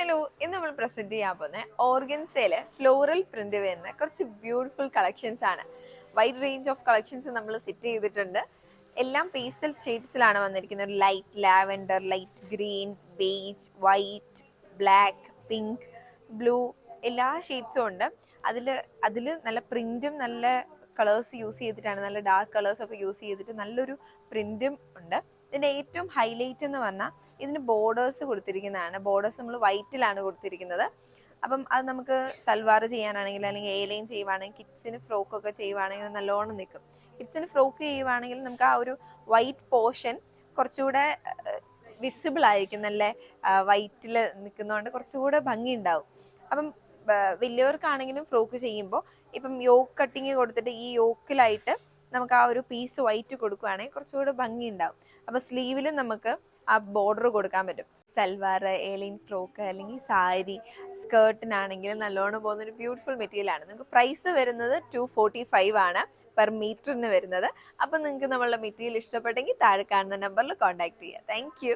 Hello, ഇന്ന് നമ്മൾ present ചെയ്യാൻ പോകുന്ന ഓർഗൻസയിലെ ഫ്ലോറൽ പ്രിന്റ് വരുന്ന കുറച്ച് ബ്യൂട്ടിഫുൾ കളക്ഷൻസ് ആണ്. വൈഡ് റേഞ്ച് ഓഫ് കളക്ഷൻസ് നമ്മൾ സെറ്റ് ചെയ്തിട്ടുണ്ട്. എല്ലാം പേസ്റ്റൽ ഷെയ്ഡ്സിലാണ് വന്നിരിക്കുന്നത്. Light lavender, light green, beige, white, black, pink, blue എല്ലാ ഷെയ്ഡ്സും ഉണ്ട്. അതിൽ നല്ല പ്രിന്റും നല്ല കളേഴ്സ് യൂസ് ചെയ്തിട്ടാണ്, നല്ല ഡാർക്ക് കളേഴ്സ് ഒക്കെ യൂസ് ചെയ്തിട്ട് നല്ലൊരു പ്രിന്റും ഉണ്ട്. ഇതിൻ്റെ ഏറ്റവും ഹൈലൈറ്റ് എന്ന് പറഞ്ഞാൽ ഇതിന് ബോർഡേഴ്സ് കൊടുത്തിരിക്കുന്നതാണ്. ബോർഡേഴ്സ് നമ്മൾ വൈറ്റിലാണ് കൊടുത്തിരിക്കുന്നത്. അപ്പം അത് നമുക്ക് സൽവാർ ചെയ്യാനാണെങ്കിൽ അല്ലെങ്കിൽ എയർലൈൻ ചെയ്യുവാണെങ്കിൽ, കിഡ്സിന് ഫ്രോക്കൊക്കെ ചെയ്യുവാണെങ്കിൽ നല്ലോണം നിൽക്കും. കിഡ്സിന് ഫ്രോക്ക് ചെയ്യുവാണെങ്കിൽ നമുക്ക് ആ ഒരു വൈറ്റ് പോർഷൻ കുറച്ചുകൂടെ വിസിബിൾ ആയിരിക്കും. നല്ല വൈറ്റിൽ നിൽക്കുന്നതുകൊണ്ട് കുറച്ചുകൂടെ ഭംഗി ഉണ്ടാവും. അപ്പം വലിയവർക്കാണെങ്കിലും ഫ്രോക്ക് ചെയ്യുമ്പോൾ ഇപ്പം യോക്ക് കട്ടിങ് കൊടുത്തിട്ട് ഈ യോക്കിലായിട്ട് നമുക്ക് ആ ഒരു പീസ് വൈറ്റ് കൊടുക്കുകയാണെങ്കിൽ കുറച്ചുകൂടെ ഭംഗി ഉണ്ടാവും. അപ്പോൾ സ്ലീവിലും നമുക്ക് ആ ബോർഡർ കൊടുക്കാൻ പറ്റും. സൽവാർ, ഏലിയൻ ഫ്രോക്ക് അല്ലെങ്കിൽ സാരി, സ്കേർട്ടിനാണെങ്കിലും നല്ലോണം പോകുന്നൊരു ബ്യൂട്ടിഫുൾ മെറ്റീരിയൽ ആണ്. നിങ്ങൾക്ക് പ്രൈസ് വരുന്നത് 245 ആണ് പെർ മീറ്ററിന് വരുന്നത്. അപ്പം നിങ്ങൾക്ക് നമ്മളുടെ മെറ്റീരിയൽ ഇഷ്ടപ്പെട്ടെങ്കിൽ താഴെ കാണുന്ന നമ്പറിൽ കോൺടാക്ട് ചെയ്യുക. താങ്ക്